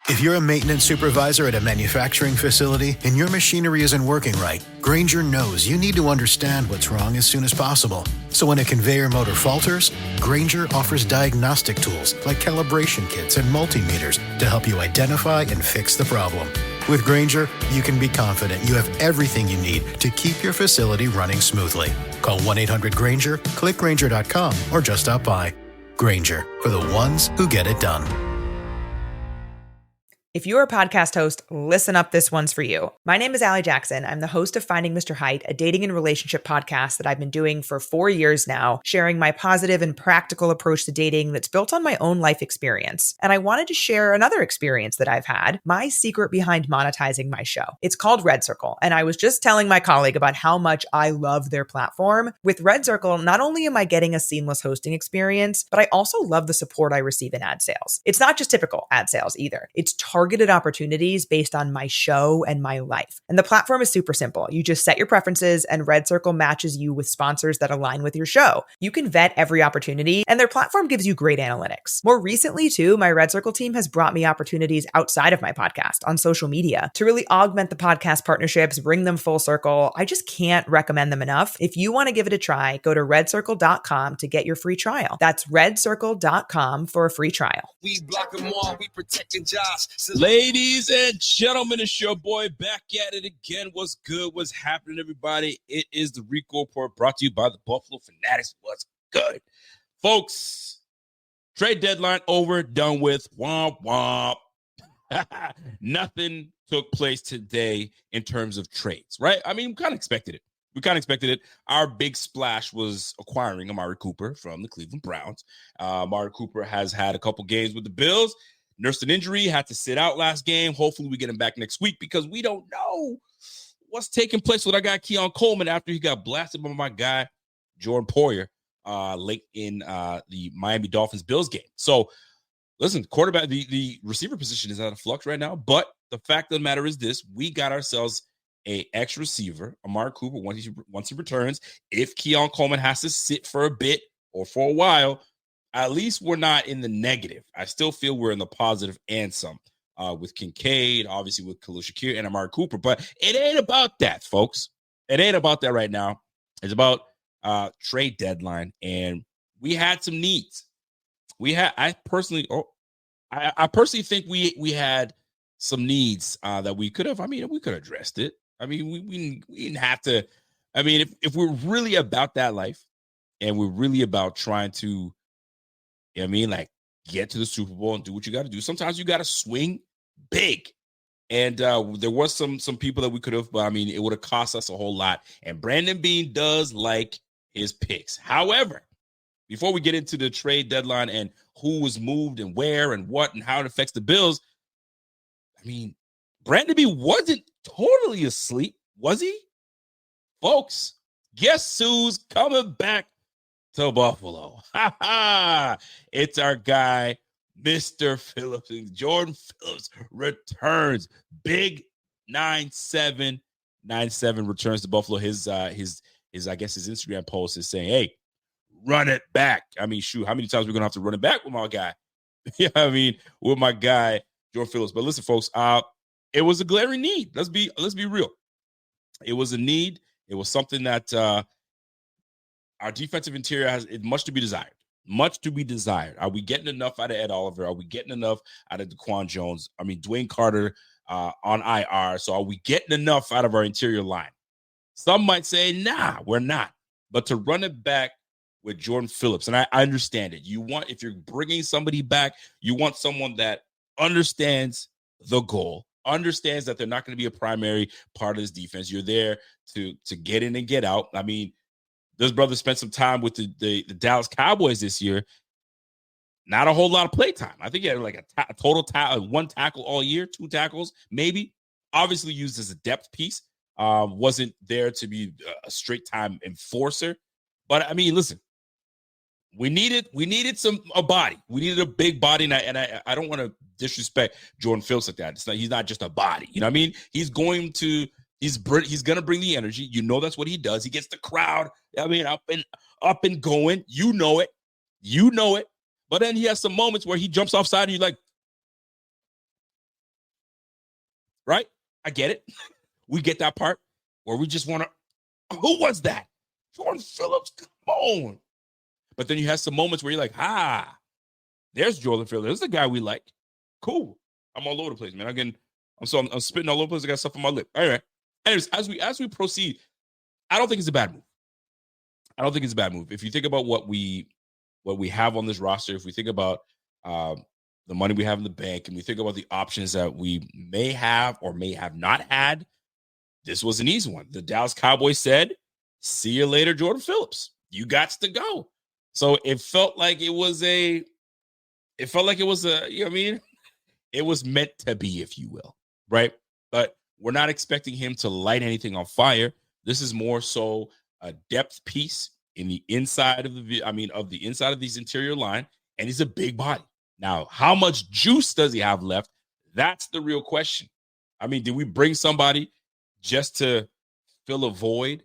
If you're a maintenance supervisor at a manufacturing facility and your machinery isn't working right, Grainger knows you need to understand what's wrong as soon as possible. So when a conveyor motor falters, Grainger offers diagnostic tools like calibration kits and multimeters to help you identify and fix the problem. With Grainger, you can be confident you have everything you need to keep your facility running smoothly. Call 1-800-GRAINGER, click Grainger.com, or just stop by. Grainger, for the ones who get it done. If you're a podcast host, listen up, this one's for you. My name is Allie Jackson. I'm the host of Finding Mr. Height, a dating and relationship podcast that I've been doing for 4 years now, sharing my positive and practical approach to dating that's built on my own life experience. And I wanted to share another experience that I've had, my secret behind monetizing my show. It's called Red Circle, and I was just telling my colleague about how much I love their platform. With Red Circle, not only am I getting a seamless hosting experience, but I also love the support I receive in ad sales. It's not just typical ad sales either. It's targeted opportunities based on my show and my life. And the platform is super simple. You just set your preferences and Red Circle matches you with sponsors that align with your show. You can vet every opportunity and their platform gives you great analytics. More recently too, my Red Circle team has brought me opportunities outside of my podcast on social media to really augment the podcast partnerships, bring them full circle. I just can't recommend them enough. If you want to give it a try, go to redcircle.com to get your free trial. That's redcircle.com for a free trial. We block them all, we protecting Josh. Ladies and gentlemen, it's your boy back at it again. What's good? What's happening, everybody? It is the Rico Report brought to you by the Buffalo Fanatics. What's good? Folks, trade deadline over, done with. Womp, womp. Nothing took place today in terms of trades, right? I mean, we kind of expected it. Our big splash was acquiring Amari Cooper from the Cleveland Browns. Amari Cooper has had a couple games with the Bills. Nursed an injury, had to sit out last game. Hopefully we get him back next week because we don't know what's taking place with our guy Keon Coleman after he got blasted by my guy Jordan Poyer late in the Miami Dolphins Bills game. So listen, quarterback, the receiver position is out of flux right now, but the fact of the matter is this: we got ourselves a ex receiver, Amari Cooper, once he returns. If Keon Coleman has to sit for a bit or for a while, at least we're not in the negative. I still feel we're in the positive and some with Kincaid, obviously with Khalil Shakir and Amari Cooper. But it ain't about that, folks. It ain't about that right now. It's about trade deadline, and we had some needs. I personally think we had some needs that we could have. I mean, we could have addressed it. I mean, we didn't have to. I mean, if we're really about that life, and we're really about trying to, I mean, like, get to the Super Bowl and do what you got to do. Sometimes you got to swing big. And there was some people that we could have, but I mean, it would have cost us a whole lot. And Brandon Beane does like his picks. However, before we get into the trade deadline and who was moved and where and what and how it affects the Bills, I mean, Brandon Beane wasn't totally asleep, was he? Folks, guess who's coming back to Buffalo? It's our guy, Mr. Phillips. Jordan Phillips returns. Big 9-7 returns to Buffalo. His I guess his Instagram post is saying, hey, run it back. I mean, shoot, how many times we're gonna have to run it back with my guy? Yeah, I mean, with my guy, Jordan Phillips. But listen, folks, it was a glaring need. Let's be real. It was a need. It was something that our defensive interior has much to be desired. Much to be desired. Are we getting enough out of Ed Oliver? Are we getting enough out of DaQuan Jones? I mean, Dwayne Carter on IR. So are we getting enough out of our interior line? Some might say, nah, we're not. But to run it back with Jordan Phillips, and I understand it. If you're bringing somebody back, you want someone that understands the goal, understands that they're not going to be a primary part of this defense. You're there to get in and get out. I mean, this brother spent some time with the Dallas Cowboys this year. Not a whole lot of play time. I think he had like a total one tackle all year, 2 tackles, maybe. Obviously used as a depth piece. Wasn't there to be a straight time enforcer. But I mean, listen, we needed a body. We needed a big body, and I don't want to disrespect Jordan Phillips like that. He's not just a body. You know what I mean? He's going to bring the energy. You know that's what he does. He gets the crowd, I mean, up and going. You know it. But then he has some moments where he jumps offside and you're like, right? I get it. We get that part where we just want to, who was that? Jordan Phillips, come on. But then you have some moments where you're like, there's Jordan Phillips. There's the guy we like. Cool. I'm all over the place, man. I'm spitting all over the place. I got stuff on my lip. All right. Anyways, as we proceed, I don't think it's a bad move. I don't think it's a bad move. If you think about what we have on this roster, if we think about the money we have in the bank, and we think about the options that we may have or may have not had, this was an easy one. The Dallas Cowboys said, "See you later, Jordan Phillips. You got to go." So it felt like it was a, you know what I mean? It was meant to be, if you will, right? But we're not expecting him to light anything on fire. This is more so a depth piece in the inside of the inside of these interior line, and he's a big body. Now, how much juice does he have left? That's the real question. I mean, did we bring somebody just to fill a void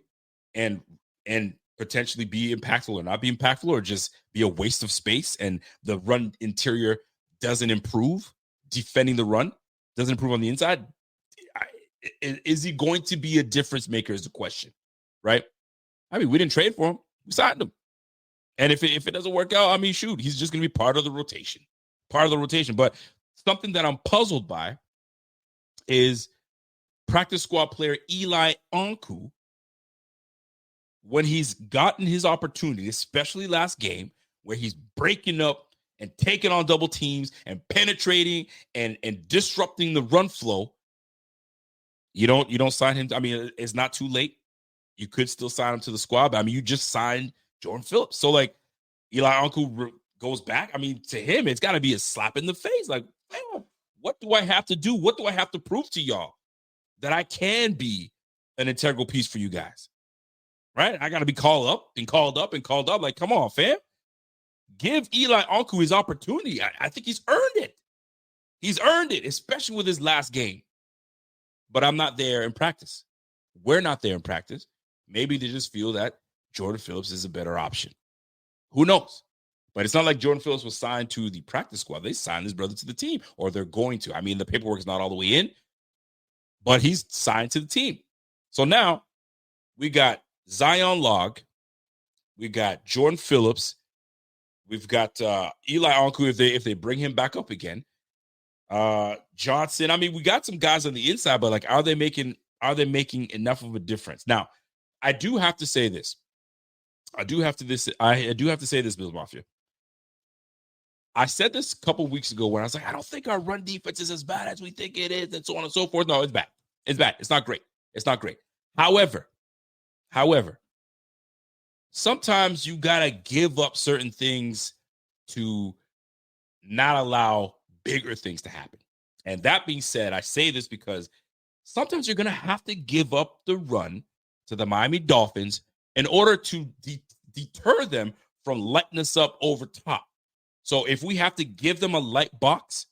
and potentially be impactful or not be impactful, or just be a waste of space and the run interior doesn't improve? Defending the run doesn't improve on the inside. Is he going to be a difference maker is the question, right? I mean, we didn't trade for him. We signed him. And if it doesn't work out, I mean, shoot, he's just going to be part of the rotation. But something that I'm puzzled by is practice squad player Eli Ankou, when he's gotten his opportunity, especially last game, where he's breaking up and taking on double teams and penetrating and disrupting the run flow, you don't sign him. I mean, it's not too late. You could still sign him to the squad. But I mean, you just signed Jordan Phillips. So, like, Eli Ankou goes back. I mean, to him, it's got to be a slap in the face. Like, man, what do I have to do? What do I have to prove to y'all that I can be an integral piece for you guys? Right? I got to be called up. Like, come on, fam. Give Eli Ankou his opportunity. I think he's earned it. He's earned it, especially with his last game. But I'm not there in practice. We're not there in practice. Maybe they just feel that Jordan Phillips is a better option. Who knows? But it's not like Jordan Phillips was signed to the practice squad. They signed his brother to the team, or they're going to. I mean, the paperwork is not all the way in, but he's signed to the team. So now we got Zion Log. We got Jordan Phillips. We've got Eli Ankou if they bring him back up again. Johnson. I mean, we got some guys on the inside, but like, are they making enough of a difference? Now, I do have to say this. I do have to say this, Bills Mafia. I said this a couple weeks ago when I was like, I don't think our run defense is as bad as we think it is, and so on and so forth. No, it's bad. It's bad. It's not great. It's not great. However, sometimes you gotta give up certain things to not allow bigger things to happen. And that being said, I say this because sometimes you're gonna have to give up the run to the Miami Dolphins in order to deter them from lighting us up over top. So if we have to give them a light box,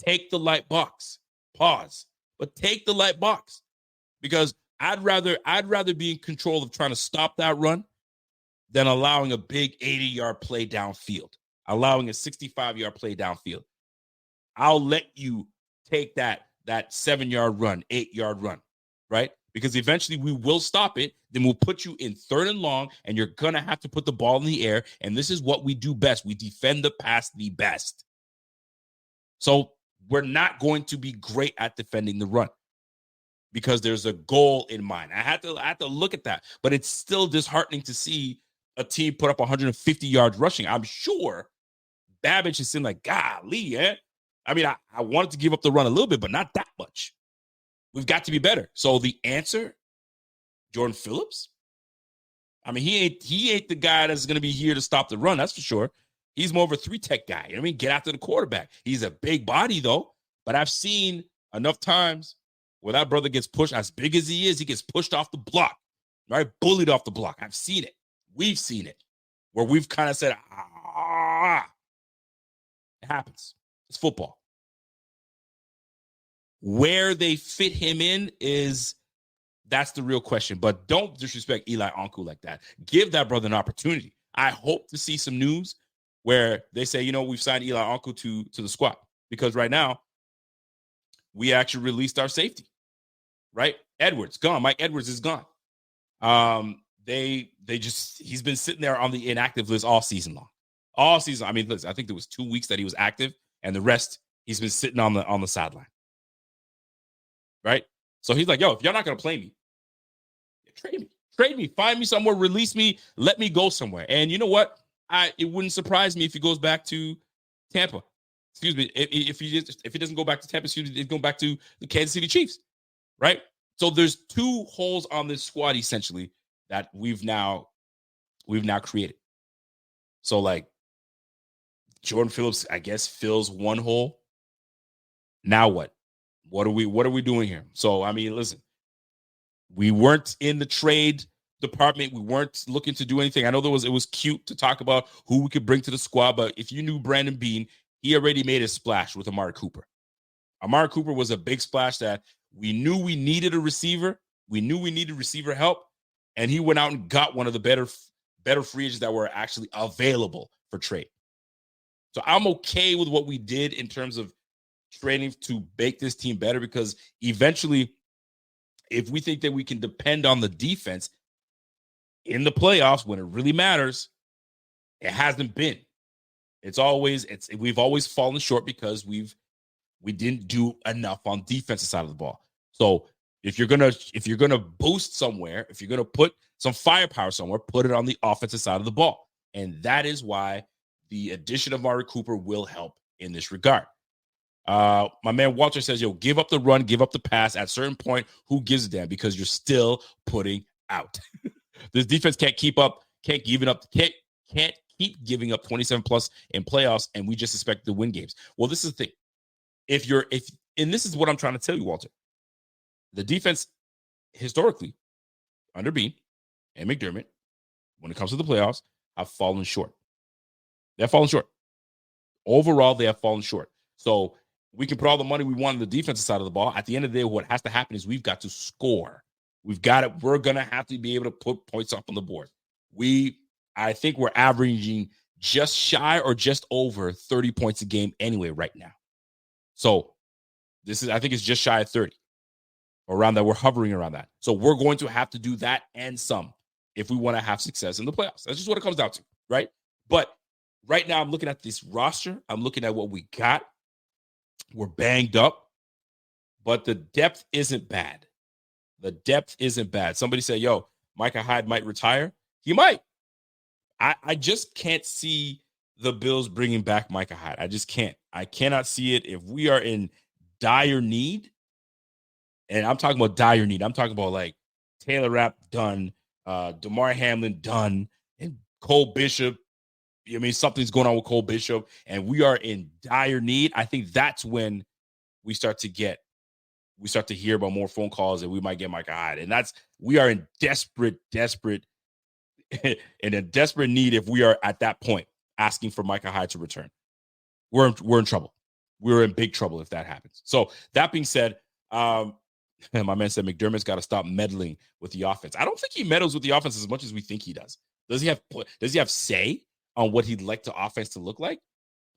take the light box. Pause. But take the light box. Because I'd rather be in control of trying to stop that run than allowing a big 80-yard play downfield, allowing a 65-yard play downfield. I'll let you take that 7-yard run, 8-yard run, right? Because eventually we will stop it. Then we'll put you in third and long, and you're going to have to put the ball in the air. And this is what we do best. We defend the pass the best. So we're not going to be great at defending the run because there's a goal in mind. I had to look at that. But it's still disheartening to see a team put up 150 yards rushing. I'm sure Babbage is saying like, golly, I mean, I wanted to give up the run a little bit, but not that much. We've got to be better. So the answer, Jordan Phillips? I mean, he ain't the guy that's going to be here to stop the run, that's for sure. He's more of a 3-tech guy. You know what I mean? Get after the quarterback. He's a big body, though. But I've seen enough times where that brother gets pushed, as big as he is, he gets pushed off the block, right? Bullied off the block. I've seen it. We've seen it. Where we've kind of said, it happens. It's football. Where they fit him in that's the real question. But don't disrespect Eli Ankou like that. Give that brother an opportunity. I hope to see some news where they say, we've signed Eli Ankou to the squad. Because right now, we actually released our safety, right? Edwards gone. Mike Edwards is gone. He's been sitting there on the inactive list all season long. All season. I mean, listen, I think there was 2 weeks that he was active, and the rest he's been sitting on the sideline. Right? So he's like, yo, if you're not gonna play me, trade me, find me somewhere, release me, let me go somewhere. And you know what? It wouldn't surprise me if he goes back to Tampa. Excuse me, if he doesn't go back to Tampa, he's going back to the Kansas City Chiefs, right? So there's 2 holes on this squad essentially that we've now created. So like Jordan Phillips, I guess, fills 1 hole. Now what? What are we doing here? So I mean, listen, we weren't in the trade department. We weren't looking to do anything. I know it was cute to talk about who we could bring to the squad, but if you knew Brandon Beane, he already made a splash with Amari Cooper. Amari Cooper was a big splash that we knew we needed a receiver. We knew we needed receiver help, and he went out and got one of the better free agents that were actually available for trade. So I'm okay with what we did in terms of trading to make this team better, because eventually, if we think that we can depend on the defense in the playoffs when it really matters, it hasn't been. We've always fallen short because we didn't do enough on defensive side of the ball. So if you're gonna boost somewhere, if you're gonna put some firepower somewhere, put it on the offensive side of the ball. And that is why the addition of Amari Cooper will help in this regard. My man Walter says, yo, give up the run, give up the pass. At a certain point, who gives a damn? Because you're still putting out. This defense can't keep giving up 27 plus in playoffs, and we just expect to win games. Well, this is the thing. And this is what I'm trying to tell you, Walter. The defense historically under Beane and McDermott, when it comes to the playoffs, have fallen short. They have fallen short. Overall, they have fallen short. So we can put all the money we want on the defensive side of the ball. At the end of the day, what has to happen is we've got to score. We're going to have to be able to put points up on the board. I think we're averaging just shy or just over 30 points a game anyway right now. So I think it's just shy of 30. Around that, we're hovering around that. So we're going to have to do that and some if we want to have success in the playoffs. That's just what it comes down to, right? But right now, I'm looking at this roster. I'm looking at what we got. We're banged up, but the depth isn't bad. The depth isn't bad. Somebody said, yo, Micah Hyde might retire. He might. I just can't see the Bills bringing back Micah Hyde. I just can't. I cannot see it. If we are in dire need, and I'm talking about dire need, I'm talking about like Taylor Rapp done, DeMar Hamlin done, and Cole Bishop. I mean, something's going on with Cole Bishop, and we are in dire need. I think that's when we start to hear about more phone calls and we might get Micah Hyde. And we are in desperate in a desperate need if we are at that point asking for Micah Hyde to return. We're in trouble. We're in big trouble if that happens. So that being said, my man said McDermott's got to stop meddling with the offense. I don't think he meddles with the offense as much as we think he does. Does he have say on what he'd like the offense to look like?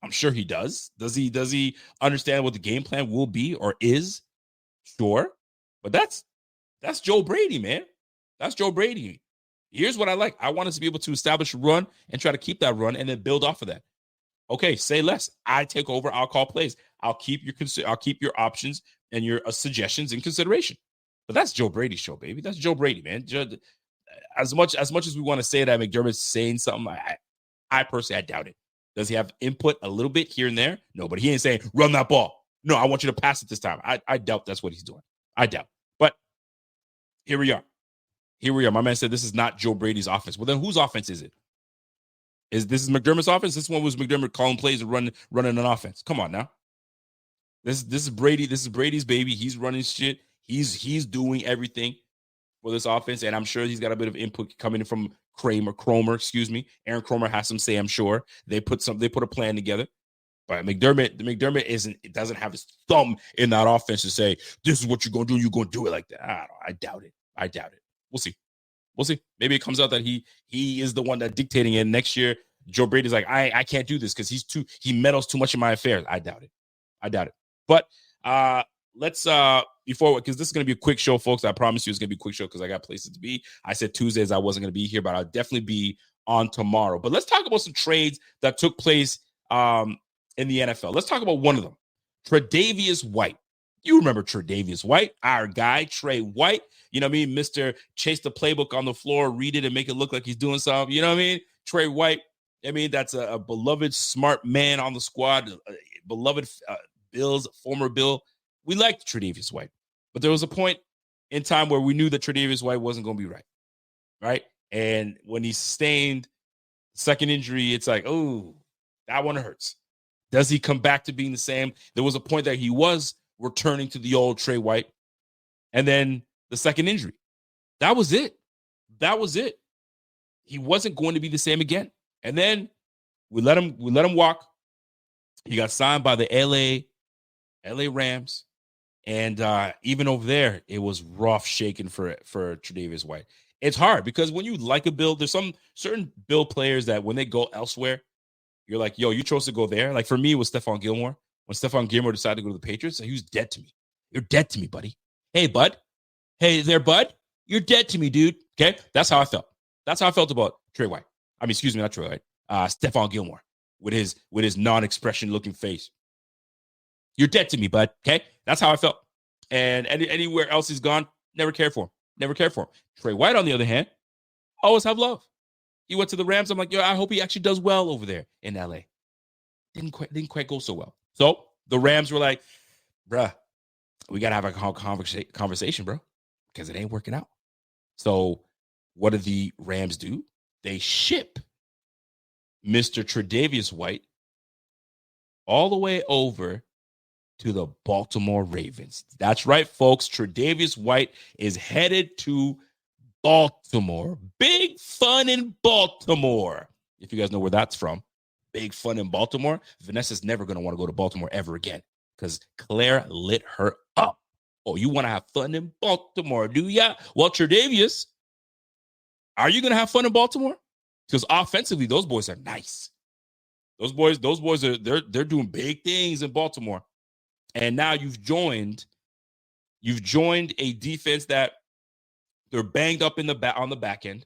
I'm sure he does. Does he understand what the game plan will be or is? Sure. But that's Joe Brady, man. That's Joe Brady. Here's what I like. I want us to be able to establish a run and try to keep that run and then build off of that. Okay, say less. I take over. I'll call plays. I'll keep your options and your suggestions in consideration. But that's Joe Brady's show, baby. That's Joe Brady, man. As much as we want to say that McDermott's saying something, I personally, I doubt it. Does he have input a little bit here and there? No, but he ain't saying, run that ball. No, I want you to pass it this time. I doubt that's what he's doing. I doubt. But here we are. My man said this is not Joe Brady's offense. Well, then whose offense is it? This is McDermott's offense? This one was McDermott calling plays and running an offense. Come on now. This is Brady. This is Brady's baby. He's running shit. He's doing everything for this offense, and I'm sure he's got a bit of input coming in from Cromer, excuse me. Aaron Cromer has some say, I'm sure. They put a plan together. But McDermott doesn't have his thumb in that offense to say, this is what you're going to do. You're going to do it like that. I doubt it. We'll see. Maybe it comes out that he is the one that dictating it. Next year, Joe Brady's like, I can't do this because he meddles too much in my affairs. I doubt it. But let's before, because this is going to be a quick show, folks. I promise you it's going to be a quick show because I got places to be. I said Tuesdays I wasn't going to be here, but I'll definitely be on tomorrow. But let's talk about some trades that took place in the NFL. Let's talk about one of them. Tre'Davious White. You remember Tre'Davious White, our guy, Trey White. You know what I mean? Mr. Chase the playbook on the floor, read it and make it look like he's doing something. You know what I mean? Trey White. I mean, that's a beloved, smart man on the squad. Beloved Bills, former Bill. We liked Tre'Davious White. But there was a point in time where we knew that Tre'Davious White wasn't going to be right? And when he sustained second injury, it's like, oh, that one hurts. Does he come back to being the same? There was a point that he was returning to the old Trey White. And then the second injury. That was it. He wasn't going to be the same again. And then we let him walk. He got signed by the LA Rams. And even over there, it was rough shaking for Tre'Davious White. It's hard because when you like a Bill, there's some certain Bill players that when they go elsewhere, you're like, yo, you chose to go there. Like for me, it was Stephon Gilmore. When Stephon Gilmore decided to go to the Patriots, he was dead to me. You're dead to me, buddy. Hey, bud. Hey there, bud. You're dead to me, dude. Okay? That's how I felt. That's how I felt about Trey White. I mean, excuse me, not Trey White. Stephon Gilmore with his non-expression looking face. You're dead to me, bud. Okay? That's how I felt. And anywhere else he's gone, never cared for him. Trey White, on the other hand, always have love. He went to the Rams. I'm like, yo, I hope he actually does well over there in LA. Didn't quite go so well. So the Rams were like, bruh, we got to have a conversation, bro, because it ain't working out. So what did the Rams do? They ship Mr. Tre'Davious White all the way over to the Baltimore Ravens. That's right, folks. Tre'Davious White is headed to Baltimore. Big fun in Baltimore. If you guys know where that's from, big fun in Baltimore. Vanessa's never going to want to go to Baltimore ever again because Claire lit her up. Oh, you want to have fun in Baltimore, do ya? Well, Tre'Davious, are you going to have fun in Baltimore? Because offensively, those boys are nice. Those boys are they're doing big things in Baltimore. And now you've joined a defense that they're banged up on the back end.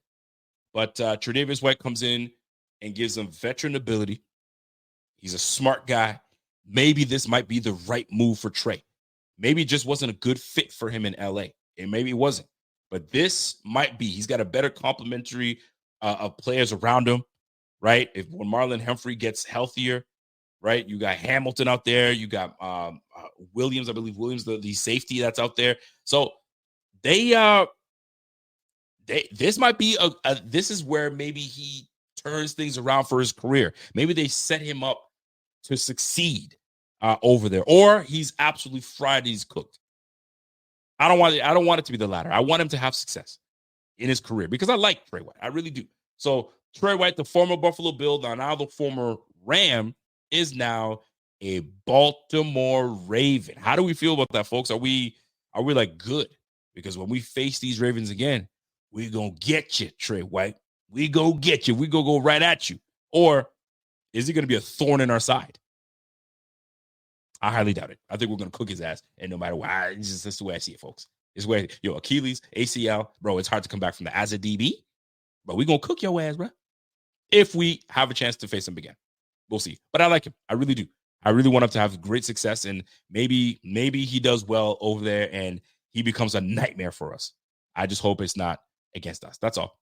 But Tre'Davious White comes in and gives them veteran ability. He's a smart guy. Maybe this might be the right move for Trey. Maybe it just wasn't a good fit for him in LA. And maybe it wasn't. But this might be. He's got a better complementary of players around him, right? When Marlon Humphrey gets healthier, right? You got Hamilton out there. You got Williams, I believe Williams, the safety that's out there. So this might be this is where maybe he turns things around for his career. Maybe they set him up to succeed over there, or he's absolutely fried. He's cooked. I don't want it to be the latter. I want him to have success in his career because I like Trey White. I really do. So Trey White, the former Buffalo Bill, now the former Ram, is now a Baltimore Raven. How do we feel about that, folks? Are we like good? Because when we face these Ravens again, we gonna get you, Trey White. We go get you. We go right at you. Or is he gonna be a thorn in our side? I highly doubt it. I think we're gonna cook his ass, and no matter what, that's the way I see it, folks. It's where Achilles, ACL, bro. It's hard to come back from that as a DB, but we gonna cook your ass, bro. If we have a chance to face him again, we'll see. But I like him. I really do. I really want him to have great success, and maybe he does well over there, and he becomes a nightmare for us. I just hope it's not against us. That's all.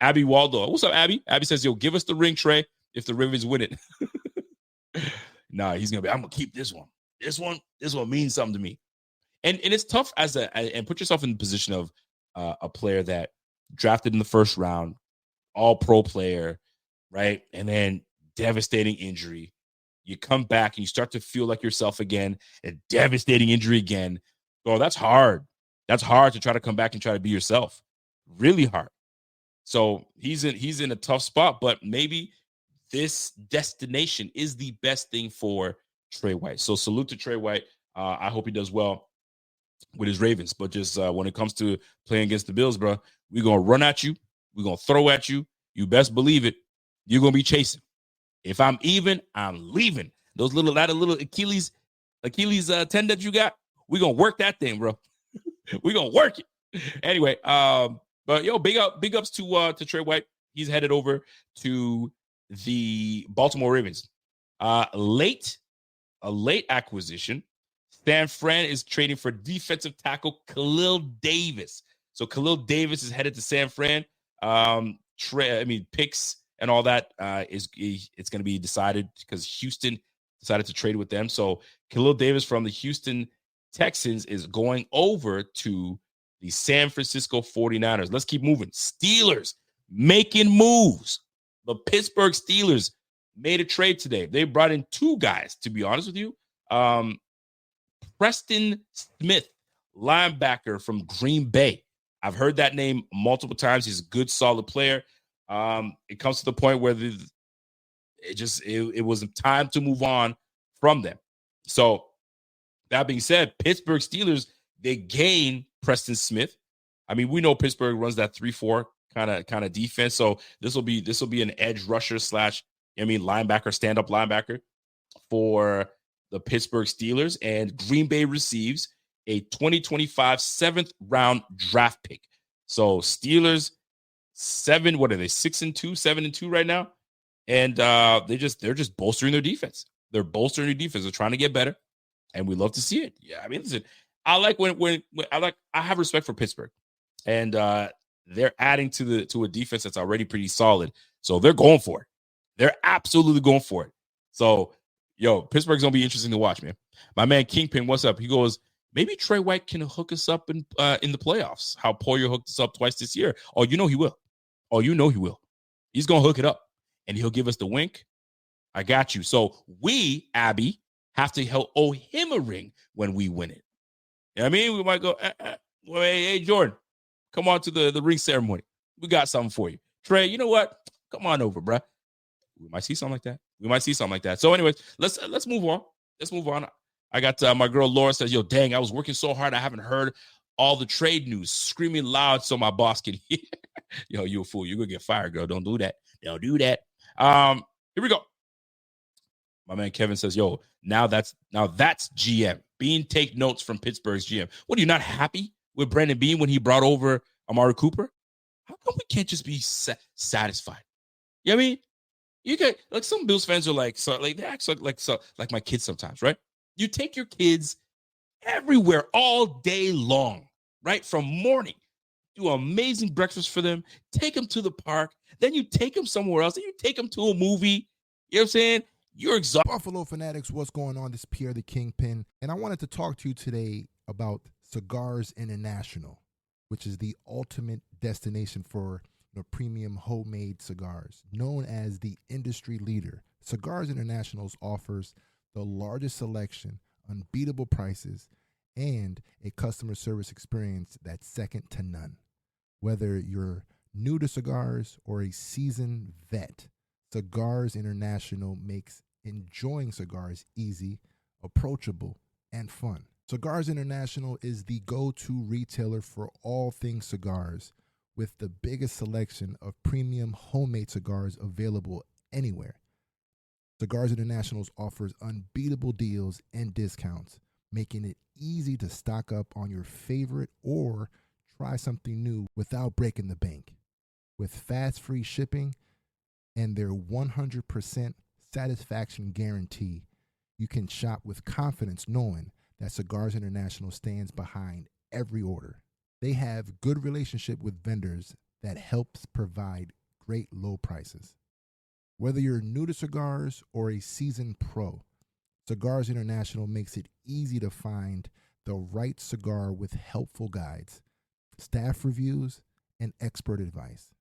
Abby Waldo, what's up, Abby? Abby says, "Yo, give us the ring, Trey, if the Ravens win it." Nah, he's gonna be. I'm gonna keep this one. This one means something to me. And it's tough and put yourself in the position of a player that drafted in the first round, all pro player, right? And then devastating injury. You come back and you start to feel like yourself again, a devastating injury again. Oh, that's hard. That's hard to try to come back and try to be yourself. Really hard. So he's in a tough spot, but maybe this destination is the best thing for Trey White. So salute to Trey White. I hope he does well with his Ravens. But just when it comes to playing against the Bills, bro, we're going to run at you. We're going to throw at you. You best believe it. You're going to be chasing. If I'm even, I'm leaving. That little Achilles tendon that you got, We gonna work that thing, bro. We gonna work it. Anyway, but big ups to Trey White. He's headed over to the Baltimore Ravens. A late acquisition. San Fran is trading for defensive tackle Khalil Davis. So Khalil Davis is headed to San Fran. Picks and all that it's going to be decided because Houston decided to trade with them. So Khalil Davis from the Houston Texans is going over to the San Francisco 49ers. Let's keep moving. Steelers making moves. The Pittsburgh Steelers made a trade today. They brought in two guys, to be honest with you. Preston Smith, linebacker from Green Bay. I've heard that name multiple times. He's a good, solid player. It comes to the point where it was time to move on from them. So that being said, Pittsburgh Steelers, they gain Preston Smith. I mean, we know Pittsburgh runs that 3-4 kind of defense. So this will be an edge rusher / linebacker, stand-up linebacker for the Pittsburgh Steelers. And Green Bay receives a 2025 7th round draft pick. So Steelers 7 7-2 right now. And they're just bolstering their defense. They're bolstering their defense. They're trying to get better. And we love to see it. Yeah, I mean, listen, I like I have respect for Pittsburgh. And they're adding to a defense that's already pretty solid. So they're going for it. They're absolutely going for it. So, Pittsburgh's going to be interesting to watch, man. My man Kingpin, what's up? He goes, maybe Trey White can hook us up in the playoffs. How Poyer hooked us up twice this year. Oh, you know he will. He's going to hook it up. And he'll give us the wink. I got you. So we, Abby, have to owe him a ring when we win it. You know what I mean? We might go, hey, Jordan, come on to the ring ceremony. We got something for you. Trey, you know what? Come on over, bro. We might see something like that. So anyways, let's move on. I got my girl Laura says, dang, I was working so hard. I haven't heard all the trade news, screaming loud so my boss can hear. You a fool. You're going to get fired, girl. Don't do that. Here we go. My man Kevin says, now that's GM. Bean take notes from Pittsburgh's GM. What, are you not happy with Brandon Bean when he brought over Amari Cooper? How come we can't just be satisfied? You know what I mean? You get like some Bills fans are like, so like they act like my kids sometimes, right? You take your kids everywhere all day long, right? From morning, do amazing breakfast for them, take them to the park, then you take them somewhere else, then you take them to a movie. You know what I'm saying? You're exhausted. Buffalo Fanatics, what's going on? This is Pierre the Kingpin, and I wanted to talk to you today about Cigars International, which is the ultimate destination for premium homemade cigars. Known as the industry leader, Cigars International offers the largest selection, unbeatable prices, and a customer service experience that's second to none. Whether you're new to cigars or a seasoned vet, Cigars International makes enjoying cigars easy, approachable, and fun. Cigars International is the go-to retailer for all things cigars, with the biggest selection of premium homemade cigars available anywhere. Cigars International offers unbeatable deals and discounts, making it easy to stock up on your favorite or try something new without breaking the bank. With fast free shipping and their 100% satisfaction guarantee, you can shop with confidence knowing that Cigars International stands behind every order. They have good relationship with vendors that helps provide great low prices. Whether you're new to cigars or a seasoned pro, Cigars International makes it easy to find the right cigar with helpful guides, staff reviews, and expert advice.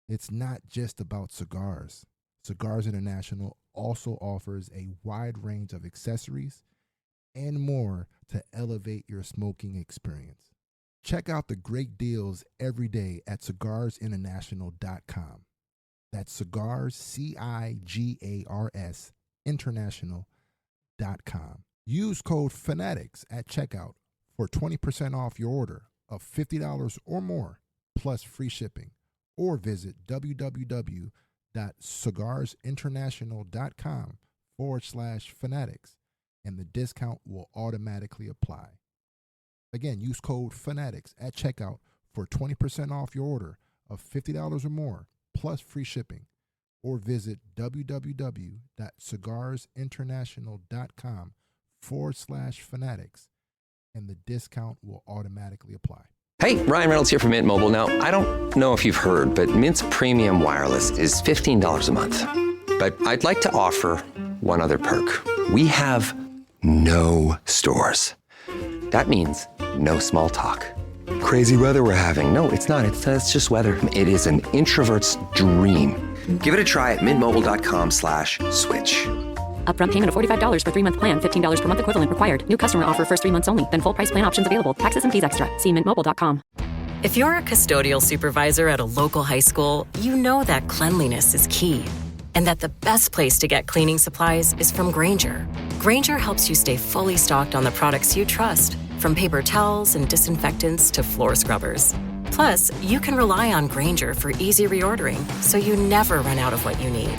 It's not just about cigars. Cigars International also offers a wide range of accessories and more to elevate your smoking experience. Check out the great deals every day at cigarsinternational.com. That's cigars, CIGARS, international.com. Use code FANATICS at checkout for 20% off your order of $50 or more, plus free shipping. Or visit www.cigarsinternational.com/fanatics and the discount will automatically apply. Again, use code FANATICS at checkout for 20% off your order of $50 or more, plus free shipping. Or visit www.cigarsinternational.com/fanatics, and the discount will automatically apply. Hey, Ryan Reynolds here from Mint Mobile. Now, I don't know if you've heard, but Mint's premium wireless is $15 a month. But I'd like to offer one other perk. We have no stores. That means no small talk. Crazy weather we're having. No, it's not. It's just weather. It is an introvert's dream. Give it a try at mintmobile.com/switch. Upfront payment of $45 for 3-month plan, $15 per month equivalent required. New customer offer first 3 months only. Then full price plan options available. Taxes and fees extra. See mintmobile.com. If you're a custodial supervisor at a local high school, you know that cleanliness is key. And that the best place to get cleaning supplies is from Grainger. Grainger helps you stay fully stocked on the products you trust, from paper towels and disinfectants to floor scrubbers. Plus, you can rely on Grainger for easy reordering, so you never run out of what you need.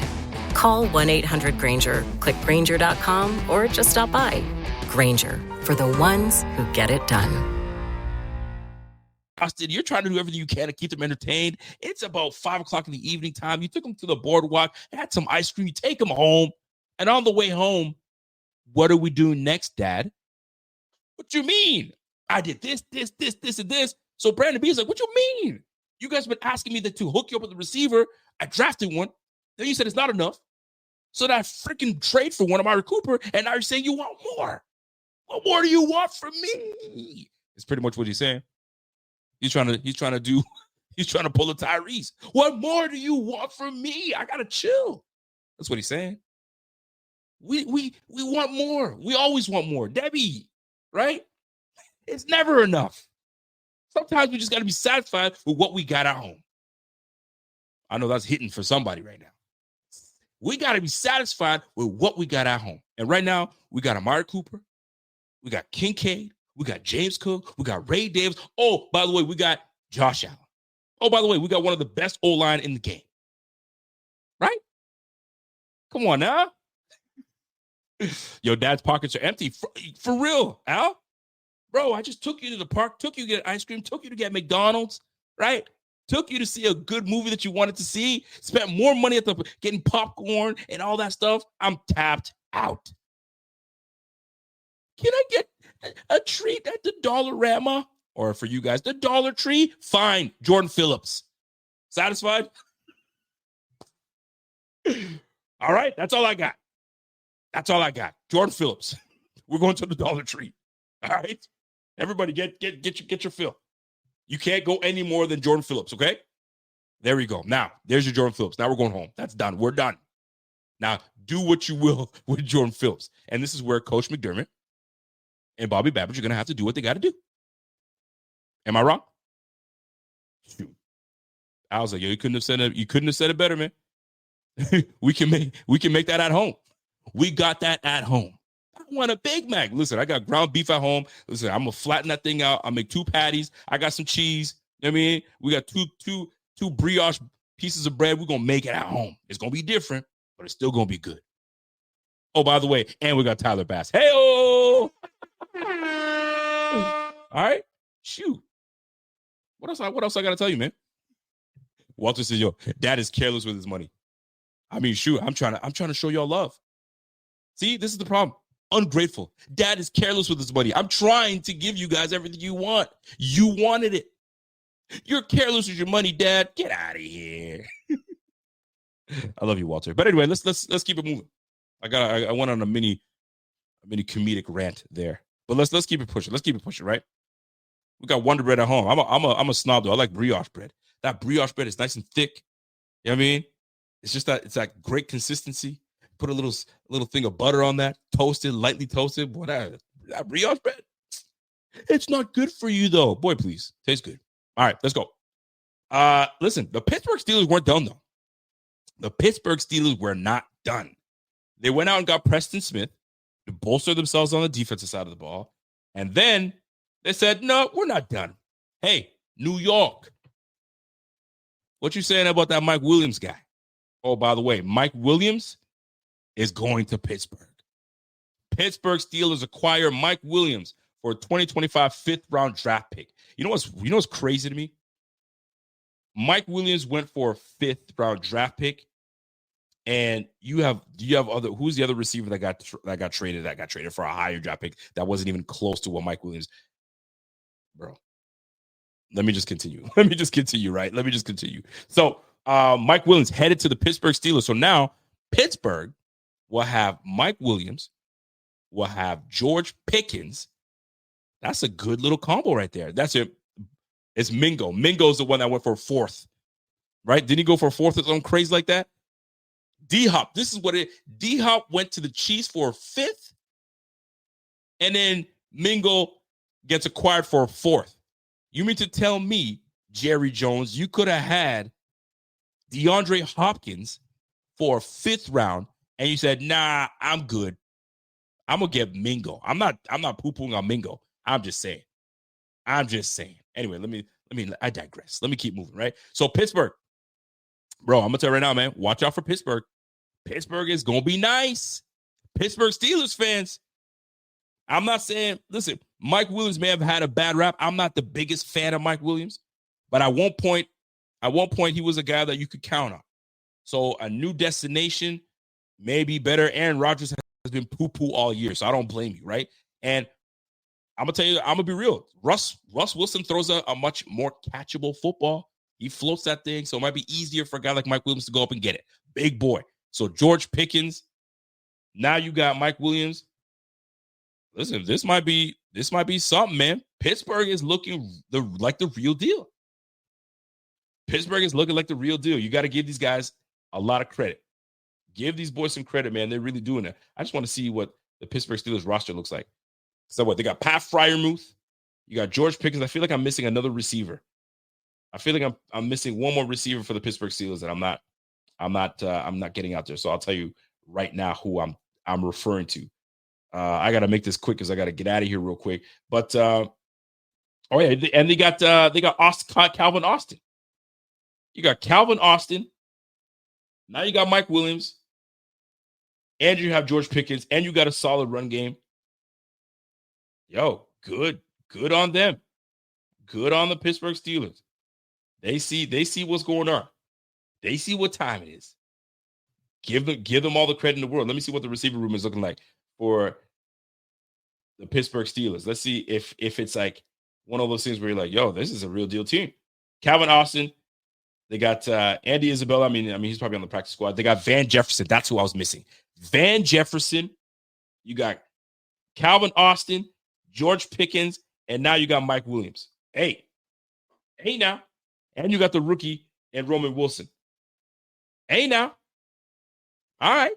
Call 1-800-GRAINGER, click Grainger.com, or just stop by. Grainger, for the ones who get it done. Austin, you're trying to do everything you can to keep them entertained. It's about 5 o'clock in the evening time. You took them to the boardwalk, had some ice cream, you take them home. And on the way home, what are we doing next, Dad? What you mean? I did this, and this. So Brandon B is like, what you mean? You guys have been asking me to hook you up with a receiver. I drafted one. Then you said it's not enough. So that I freaking trade for one of Amari Cooper, and now you're saying you want more. What more do you want from me? It's pretty much what he's saying. He's trying to pull a Tyrese. What more do you want from me? I gotta chill. That's what he's saying. We want more. We always want more. Debbie, right? It's never enough. Sometimes we just got to be satisfied with what we got at home. I know that's hitting for somebody right now. We got to be satisfied with what we got at home. And right now, we got Amari Cooper. We got Kincaid. We got James Cook. We got Ray Davis. Oh, by the way, we got Josh Allen. Oh, by the way, we got one of the best O-line in the game. Right? Come on now. Your dad's pockets are empty. For real, Al? Bro, I just took you to the park, took you to get ice cream, took you to get McDonald's, right? Took you to see a good movie that you wanted to see, spent more money at getting popcorn and all that stuff. I'm tapped out. Can I get a treat at the Dollarama? Or for you guys, the Dollar Tree? Fine, Jordan Phillips. Satisfied? All right, that's all I got. Jordan Phillips. We're going to the Dollar Tree. All right? Everybody get your fill. You can't go any more than Jordan Phillips, okay? There we go. Now, there's your Jordan Phillips. Now we're going home. That's done. We're done. Now, do what you will with Jordan Phillips. And this is where Coach McDermott and Bobby Babbage are going to have to do what they got to do. Am I wrong? Shoot. I was like, yo, you couldn't have said it better, man. we can make that at home. We got that at home. I want a Big Mac. Listen, I got ground beef at home. Listen, I'm gonna flatten that thing out. I'll make 2 patties. I got some cheese. You know what I mean, we got two brioche pieces of bread. We're gonna make it at home. It's gonna be different, but it's still gonna be good. Oh, by the way, and we got Tyler Bass. Hey-oh! All right, shoot. What else I gotta tell you, man? Walter says, yo, dad is careless with his money. I mean, shoot, I'm trying to show y'all love. See, this is the problem. Ungrateful. Dad is careless with his money. I'm trying to give you guys everything you want. You wanted it. You're careless with your money, Dad. Get out of here. I love you, Walter. But anyway, let's keep it moving. I went on a mini comedic rant there. But let's keep it pushing. Let's keep it pushing, right? We got Wonder Bread at home. I'm a snob though. I like brioche bread. That brioche bread is nice and thick. You know what I mean? It's just it's that great consistency. Put a little thing of butter on that, toasted, lightly toasted. Boy, that brioche bread, it's not good for you though. Boy, please, tastes good. All right, let's go. Listen, the Pittsburgh Steelers weren't done though. The Pittsburgh Steelers were not done. They went out and got Preston Smith to bolster themselves on the defensive side of the ball, and then they said, "No, we're not done." Hey, New York, what you saying about that Mike Williams guy? Oh, by the way, Mike Williams is going to Pittsburgh. Pittsburgh Steelers acquire Mike Williams for a 2025 5th-round draft pick. You know what's crazy to me? Mike Williams went for a 5th-round draft pick, and who's the other receiver that got traded for a higher draft pick that wasn't even close to what Mike Williams, bro. Let me just continue. Right? Let me just continue. So Mike Williams headed to the Pittsburgh Steelers. So now Pittsburgh will have Mike Williams, will have George Pickens. That's a good little combo right there. That's it. It's Mingo. Mingo's the one that went for a 4th, right? Didn't he go for a 4th or something crazy like that? D-Hop. This is what it. D-Hop went to the Chiefs for a 5th, and then Mingo gets acquired for a 4th. You mean to tell me, Jerry Jones, you could have had DeAndre Hopkins for a 5th round, and you said, "Nah, I'm good. I'm gonna get Mingo." I'm not poo-pooing on Mingo. I'm just saying. Anyway, I digress. Let me keep moving, right? So Pittsburgh, bro, I'm gonna tell you right now, man, watch out for Pittsburgh. Pittsburgh is gonna be nice. Pittsburgh Steelers fans. I'm not saying, listen, Mike Williams may have had a bad rap. I'm not the biggest fan of Mike Williams, but at one point, he was a guy that you could count on. So a new destination may be better. Aaron Rodgers has been poo-poo all year, so I don't blame you, right? And I'm going to tell you, I'm going to be real. Russ Wilson throws a much more catchable football. He floats that thing, so it might be easier for a guy like Mike Williams to go up and get it. Big boy. So George Pickens. Now you got Mike Williams. Listen, this might be something, man. Pittsburgh is looking like the real deal. Pittsburgh is looking like the real deal. You got to give these guys a lot of credit. Give these boys some credit, man. They're really doing it. I just want to see what the Pittsburgh Steelers roster looks like. So what? They got Pat Freiermuth. You got George Pickens. I feel like I'm missing another receiver. I feel like I'm missing one more receiver for the Pittsburgh Steelers that I'm not getting out there. So I'll tell you right now who I'm referring to. I got to make this quick because I got to get out of here real quick. But they got Calvin Austin. You got Calvin Austin. Now you got Mike Williams, and you have George Pickens, and you got a solid run game. Yo, good on them. Good on the Pittsburgh Steelers. They see what's going on. They see what time it is. Give them all the credit in the world. Let me see what the receiver room is looking like for the Pittsburgh Steelers. Let's see if it's like one of those things where you're like, yo, this is a real deal team. Calvin Austin. They got Andy Isabella. I mean, he's probably on the practice squad. They got Van Jefferson. That's who I was missing. Van Jefferson. You got Calvin Austin, George Pickens, and now you got Mike Williams. Hey now. And you got the rookie and Roman Wilson. Hey now. All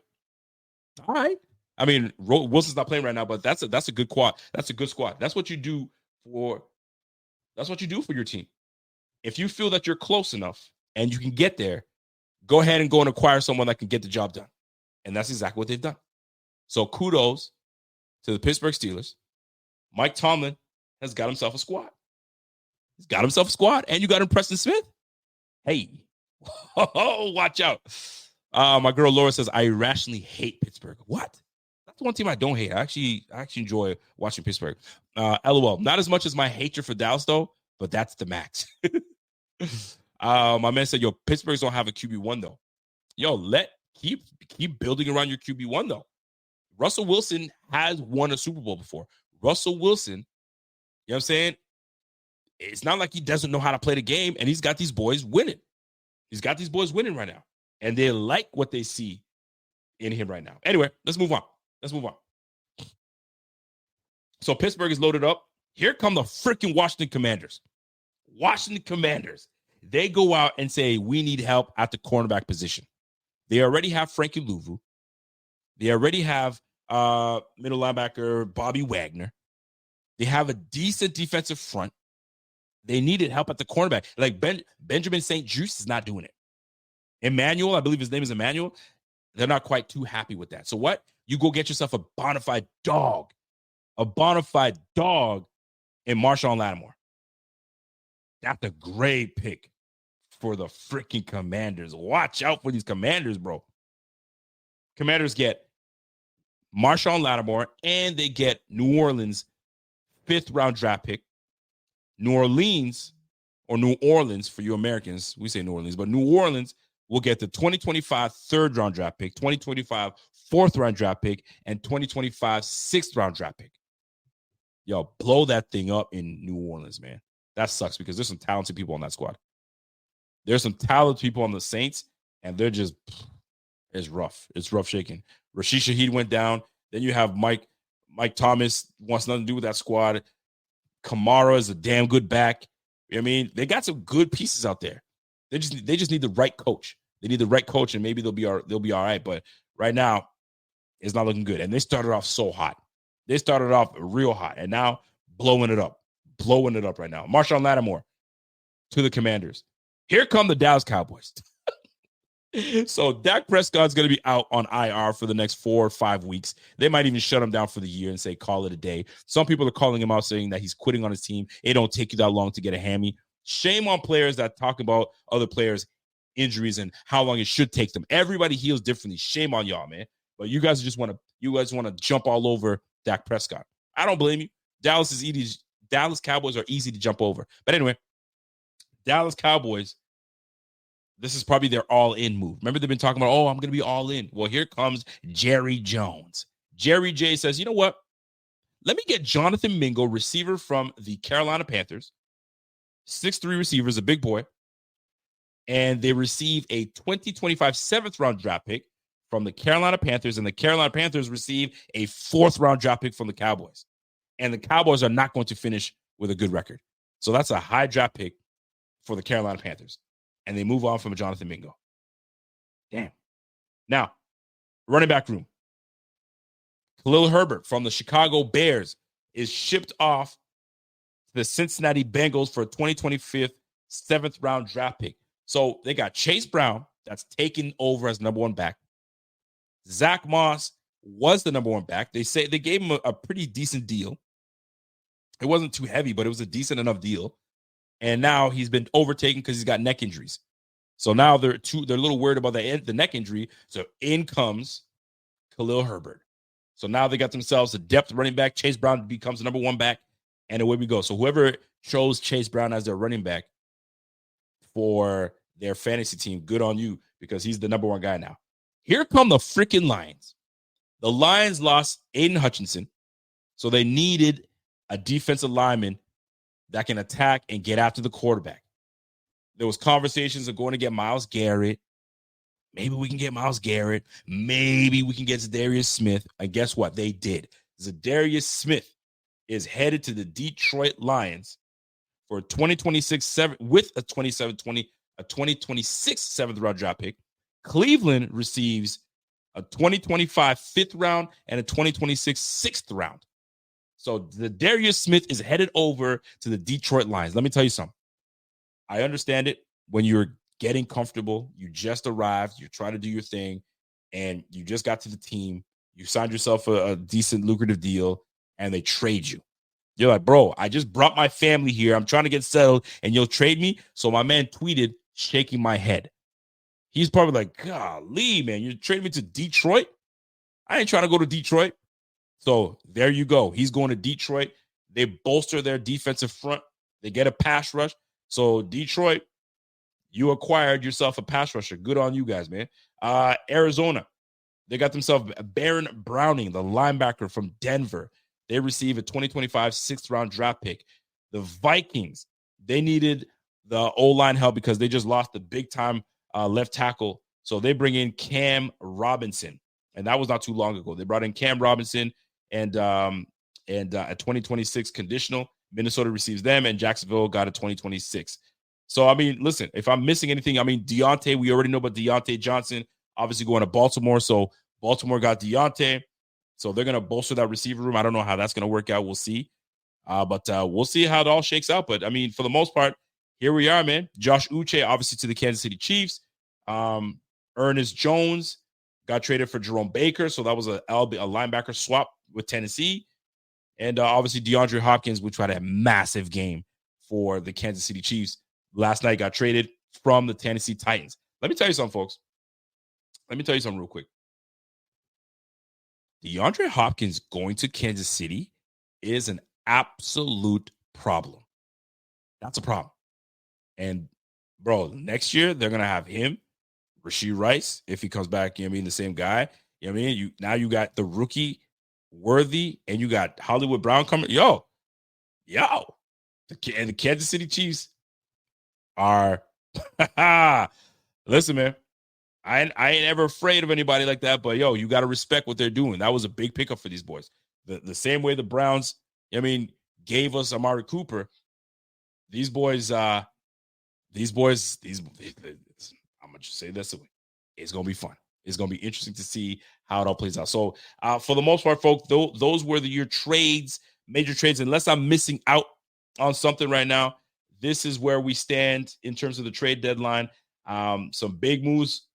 right. I mean, Wilson's not playing right now, but that's a good quad. That's a good squad. That's what you do for your team. If you feel that you're close enough and you can get there, go ahead and go and acquire someone that can get the job done. And that's exactly what they've done. So kudos to the Pittsburgh Steelers. Mike Tomlin has got himself a squad. He's got himself a squad, and you got him Preston Smith. Hey, watch out. My girl Laura says, I irrationally hate Pittsburgh. What? That's the one team I don't hate. I actually enjoy watching Pittsburgh. LOL. Not as much as my hatred for Dallas, though, but that's the max. My man said, yo, Pittsburgh's don't have a QB1, though. Yo, keep building around your QB1, though. Russell Wilson has won a Super Bowl before. Russell Wilson, you know what I'm saying? It's not like he doesn't know how to play the game, and he's got these boys winning. He's got these boys winning right now, and they like what they see in him right now. Anyway, let's move on. So Pittsburgh is loaded up. Here come the freaking Washington Commanders. They go out and say, we need help at the cornerback position. They already have Frankie Louvu. They already have middle linebacker Bobby Wagner. They have a decent defensive front. They needed help at the cornerback. Like Benjamin St. Juste is not doing it. Emmanuel, I believe his name is Emmanuel. They're not quite too happy with that. So what? You go get yourself a bona fide dog in Marshawn Lattimore. That's a great pick for the freaking Commanders. Watch out for these Commanders, bro. Commanders get Marshawn Lattimore, and they get New Orleans' 5th-round draft pick. New Orleans for you Americans, we say New Orleans, but New Orleans will get the 2025 3rd-round draft pick, 2025 4th-round draft pick, and 2025 6th-round draft pick. Yo, blow that thing up in New Orleans, man. That sucks because there's some talented people on that squad. There's some talented people on the Saints, and they're just, it's rough. It's rough shaking. Rashid Shaheed went down. Then you have Mike Thomas wants nothing to do with that squad. Kamara is a damn good back. You know what I mean? They got some good pieces out there. They just need the right coach. They need the right coach, and maybe they'll be all right. But right now, it's not looking good. And they started off so hot. They started off real hot, and now blowing it up right now. Marshawn Lattimore to the Commanders. Here come the Dallas Cowboys. So Dak Prescott's going to be out on IR for the next 4 or 5 weeks. They might even shut him down for the year and say, call it a day. Some people are calling him out saying that he's quitting on his team. It don't take you that long to get a hammy. Shame on players that talk about other players' injuries and how long it should take them. Everybody heals differently. Shame on y'all, man. But you guys want to jump all over Dak Prescott. I don't blame you. Dallas Cowboys are easy to jump over. But anyway, Dallas Cowboys, this is probably their all-in move. Remember, they've been talking about, I'm going to be all-in. Well, here comes Jerry Jones. Jerry J says, you know what? Let me get Jonathan Mingo, receiver from the Carolina Panthers. 6'3" receiver, is a big boy. And they receive a 2025 7th-round draft pick from the Carolina Panthers, and the Carolina Panthers receive a 4th-round draft pick from the Cowboys. And the Cowboys are not going to finish with a good record. So that's a high draft pick for the Carolina Panthers. And they move on from Jonathan Mingo. Damn. Now, running back room. Khalil Herbert from the Chicago Bears is shipped off to the Cincinnati Bengals for a 2025 7th-round draft pick. So they got Chase Brown that's taken over as number 1 back. Zach Moss was the number 1 back. They say they gave him a pretty decent deal. It wasn't too heavy, but it was a decent enough deal. And now he's been overtaken because he's got neck injuries. So now they're a little worried about the neck injury. So in comes Khalil Herbert. So now they got themselves a depth running back. Chase Brown becomes the number 1 back, and away we go. So whoever chose Chase Brown as their running back for their fantasy team, good on you, because he's the number 1 guy now. Here come the freaking Lions. The Lions lost Aiden Hutchinson, so they needed a defensive lineman that can attack and get after the quarterback. There was conversations of going to get Myles Garrett. Maybe we can get Myles Garrett. Maybe we can get Zadarius Smith. And guess what? They did. Zadarius Smith is headed to the Detroit Lions for 2026 with a 2026 7th-round draft pick. Cleveland receives a 2025 5th round and a 2026 6th round. So the Darius Smith is headed over to the Detroit Lions. Let me tell you something. I understand it when you're getting comfortable. You just arrived. You're trying to do your thing, and you just got to the team. You signed yourself a decent, lucrative deal, and they trade you. You're like, bro, I just brought my family here. I'm trying to get settled, and you'll trade me? So my man tweeted, shaking my head. He's probably like, golly, man, you're trading me to Detroit? I ain't trying to go to Detroit. So there you go. He's going to Detroit. They bolster their defensive front. They get a pass rush. So Detroit, you acquired yourself a pass rusher. Good on you guys, man. Arizona, they got themselves Baron Browning, the linebacker from Denver. They receive a 2025 6th-round draft pick. The Vikings, they needed the O-line help because they just lost the big-time left tackle. So they bring in Cam Robinson, and that was not too long ago. They brought in Cam Robinson and a 2026 conditional. Minnesota receives them, and Jacksonville got a 2026. So, I mean, listen, if I'm missing anything, I mean, Deontay, we already know about Deontay Johnson, obviously going to Baltimore. So Baltimore got Deontay. So they're going to bolster that receiver room. I don't know how that's going to work out. We'll see. But we'll see how it all shakes out. But, I mean, for the most part, here we are, man. Josh Uche, obviously, to the Kansas City Chiefs. Ernest Jones got traded for Jerome Baker. So that was a linebacker swap with Tennessee. And obviously, DeAndre Hopkins, which had a massive game for the Kansas City Chiefs. Last night got traded from the Tennessee Titans. Let me tell you something, folks. Let me tell you something real quick. DeAndre Hopkins going to Kansas City is an absolute problem. That's a problem. And, bro, next year they're going to have him, Rashee Rice, if he comes back, the same guy. Now you got the rookie Worthy, and you got Hollywood Brown coming. Yo. The Kansas City Chiefs are listen, man. I ain't ever afraid of anybody like that, but yo, you got to respect what they're doing. That was a big pickup for these boys. The same way the Browns, gave us Amari Cooper. These boys, I'm gonna just say this away. It's gonna be fun. It's gonna be interesting to see how it all plays out. So, for the most part, folks, those were your trades, major trades. Unless I'm missing out on something right now, this is where we stand in terms of the trade deadline. Some big moves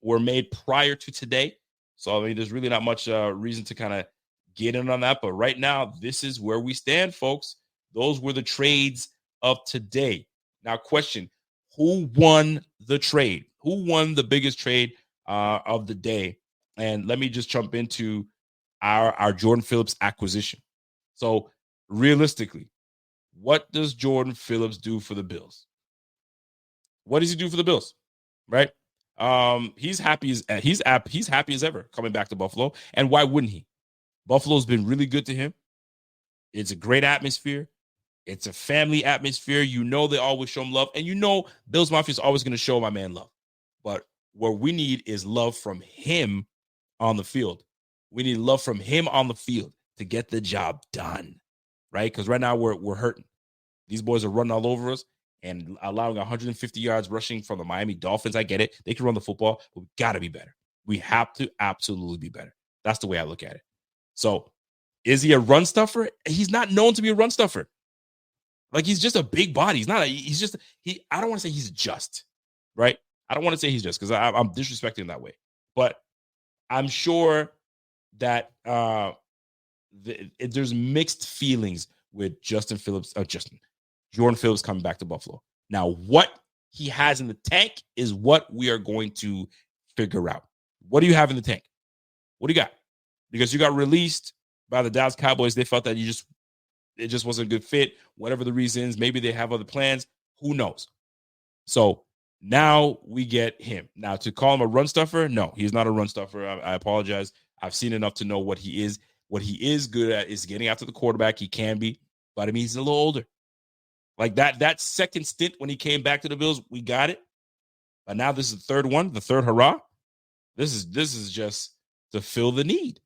were made prior to today. So, there's really not much reason to kind of get in on that. But right now, this is where we stand, folks. Those were the trades of today. Now, question, who won the trade? Who won the biggest trade of the day? And let me just jump into our Jordan Phillips acquisition. So, realistically, what does Jordan Phillips do for the Bills? What does he do for the Bills? Right? He's happy as ever coming back to Buffalo. And why wouldn't he? Buffalo's been really good to him. It's a great atmosphere. It's a family atmosphere. They always show him love. And Bills Mafia is always going to show my man love. But what we need is love from him on the field. We need love from him on the field to get the job done, right? Because right now we're hurting. These boys are running all over us and allowing 150 yards rushing from the Miami Dolphins. I get it. They can run the football, but we got to be better. We have to absolutely be better. That's the way I look at it. So, is he a run stuffer? He's not known to be a run stuffer. Like, he's just a big body. I don't want to say he's just, right? I don't want to say he's just because I'm disrespecting him that way. But I'm sure that there's mixed feelings with Jordan Phillips coming back to Buffalo. Now, what he has in the tank is what we are going to figure out. What do you have in the tank? What do you got? Because you got released by the Dallas Cowboys. They felt that it just wasn't a good fit. Whatever the reasons, maybe they have other plans. Who knows? So now we get him. Now, to call him a run stuffer, no, he's not a run stuffer. I apologize. I've seen enough to know what he is. What he is good at is getting after the quarterback. He can be, but he's a little older. Like that second stint when he came back to the Bills, we got it. But now this is the third one, the third hurrah. This is just to fill the need.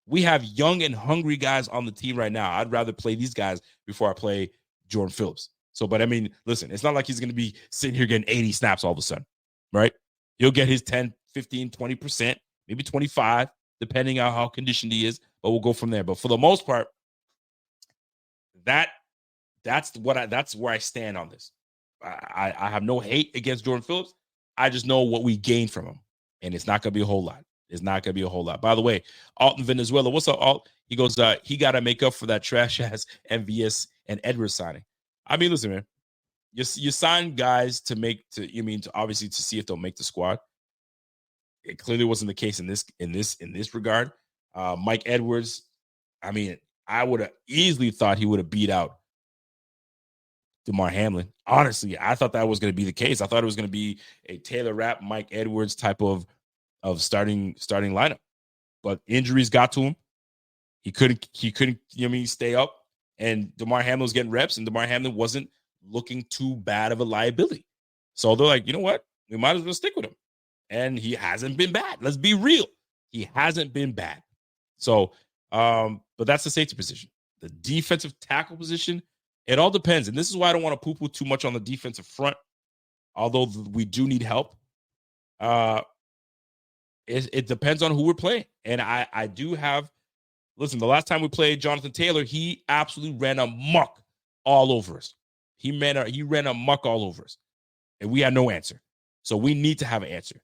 We have young and hungry guys on the team right now. I'd rather play these guys before I play Jordan Phillips. So, but listen, it's not like he's going to be sitting here getting 80 snaps all of a sudden, right? He'll get his 10, 15, 20%, maybe 25, depending on how conditioned he is, but we'll go from there. But for the most part, that's where I stand on this. I have no hate against Jordan Phillips. I just know what we gained from him, and it's not going to be a whole lot. It's not going to be a whole lot. By the way, Alton Venezuela, what's up, Alt? He goes, he got to make up for that trash-ass MVS and Edwards signing. Listen, man, you sign guys to obviously to see if they'll make the squad. It clearly wasn't the case in this regard. Mike Edwards, I would have easily thought he would have beat out DeMar Hamlin. Honestly, I thought that was going to be the case. I thought it was going to be a Taylor Rapp, Mike Edwards type of starting lineup, but injuries got to him. He couldn't stay up, and DeMar Hamlin was getting reps, and DeMar Hamlin wasn't looking too bad of a liability. So they're like, you know what? We might as well stick with him. And he hasn't been bad. Let's be real. He hasn't been bad. So, but that's the safety position. The defensive tackle position, it all depends. And this is why I don't want to poo-poo too much on the defensive front, although we do need help. It depends on who we're playing. And I do have, listen, the last time we played Jonathan Taylor, he absolutely ran amok all over us. He ran amok all over us. And we had no answer. So we need to have an answer.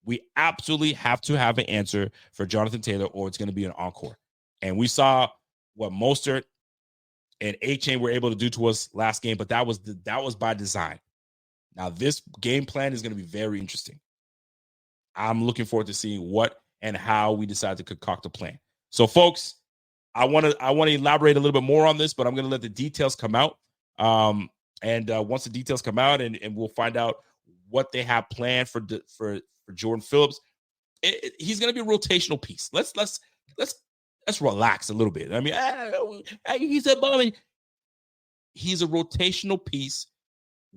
We absolutely have to have an answer for Jonathan Taylor, or it's going to be an encore. And we saw what Mostert and A-Chain were able to do to us last game, but that was by design. Now, this game plan is going to be very interesting. I'm looking forward to seeing what and how we decide to concoct a plan. So, folks, I want to elaborate a little bit more on this, but I'm going to let the details come out. And once the details come out, and we'll find out what they have planned for Jordan Phillips, he's going to be a rotational piece. Let's relax a little bit. I mean, he's a bum. He's a rotational piece.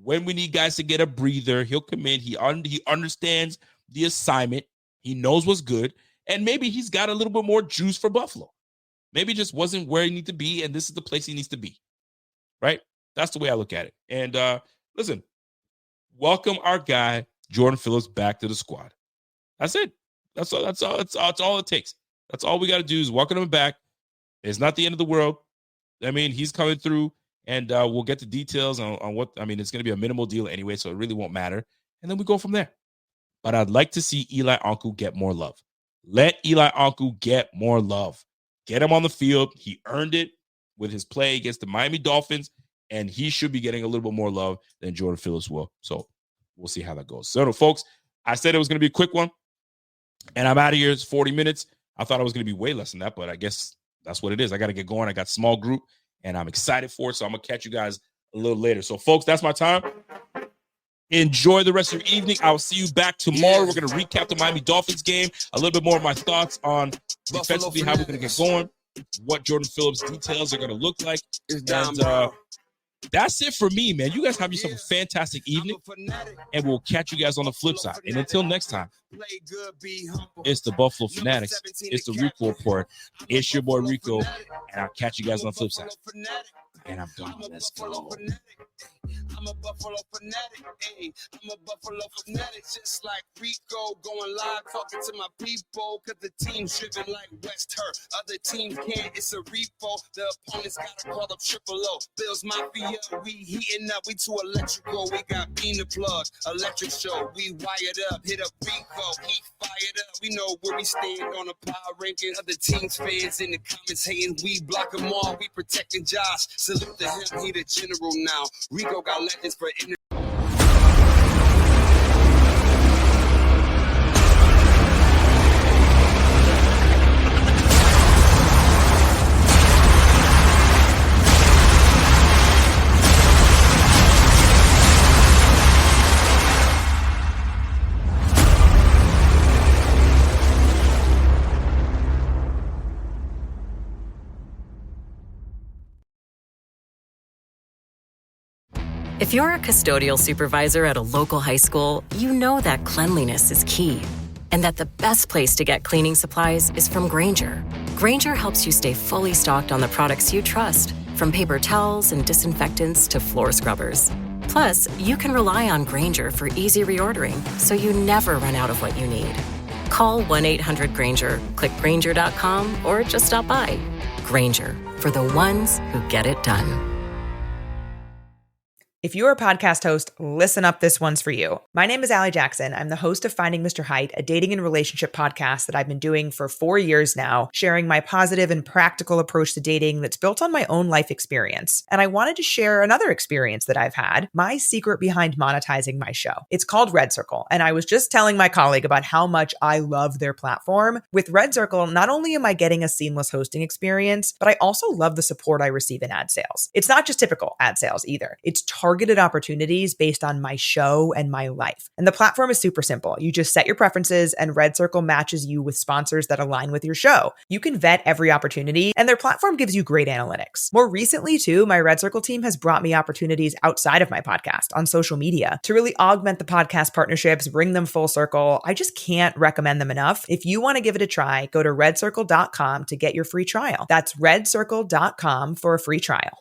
When we need guys to get a breather, he'll come in. He understands the assignment. He knows what's good. And maybe he's got a little bit more juice for Buffalo. Maybe just wasn't where he needs to be, and this is the place he needs to be. Right? That's the way I look at it. And listen, welcome our guy, Jordan Phillips, back to the squad. That's it. That's all it takes. That's all we got to do is welcome him back. It's not the end of the world. I mean, he's coming through, and we'll get the details on what, I mean, it's going to be a minimal deal anyway, so it really won't matter. And then we go from there. But I'd like to see Eli Ankou get more love. Let Eli Ankou get more love. Get him on the field. He earned it with his play against the Miami Dolphins, and he should be getting a little bit more love than Jordan Phillips will. So we'll see how that goes. So, folks, I said it was going to be a quick one, and I'm out of here. It's 40 minutes. I thought it was going to be way less than that, but I guess that's what it is. I got to get going. I got a small group, and I'm excited for it, so I'm going to catch you guys a little later. So, folks, that's my time. Enjoy the rest of your evening. I'll see you back tomorrow. We're going to recap the Miami Dolphins game, a little bit more of my thoughts on defensively how we're going to get going, what Jordan Phillips' details are going to look like. And that's it for me, man. You guys have yourself a fantastic evening, and we'll catch you guys on the flip side. And until next time, it's the Buffalo Fanatics. It's the Rico Report. It's your boy Rico, and I'll catch you guys on the flip side. And I'm done. Let's go. I'm a Buffalo fanatic, ayy. I'm a Buffalo fanatic, just like Rico, going live, talking to my people, cause the team's driven like West Hurt. Other teams can't, it's a repo. The opponents gotta call up Triple O. Bills Mafia, we heating up, we too electrical. We got Bean the Plug, electric show. We wired up, hit up Rico, he fired up. We know where we stand on the power ranking. Other teams fans in the comments hating, we block them all, we protecting Josh. Salute to him, he the general now. Rico got legends for inner. If you're a custodial supervisor at a local high school, you know that cleanliness is key, and that the best place to get cleaning supplies is from Grainger. Grainger helps you stay fully stocked on the products you trust, from paper towels and disinfectants to floor scrubbers. Plus, you can rely on Grainger for easy reordering, so you never run out of what you need. Call 1-800-GRAINGER, click Grainger.com, or just stop by. Grainger, for the ones who get it done. If you're a podcast host, listen up, this one's for you. My name is Allie Jackson. I'm the host of Finding Mr. Height, a dating and relationship podcast that I've been doing for 4 years now, sharing my positive and practical approach to dating that's built on my own life experience. And I wanted to share another experience that I've had, my secret behind monetizing my show. It's called Red Circle, and I was just telling my colleague about how much I love their platform. With Red Circle, not only am I getting a seamless hosting experience, but I also love the support I receive in ad sales. It's not just typical ad sales either. It's targeted opportunities based on my show and my life. And the platform is super simple. You just set your preferences and Red Circle matches you with sponsors that align with your show. You can vet every opportunity and their platform gives you great analytics. More recently too, my Red Circle team has brought me opportunities outside of my podcast on social media to really augment the podcast partnerships, bring them full circle. I just can't recommend them enough. If you want to give it a try, go to redcircle.com to get your free trial. That's redcircle.com for a free trial.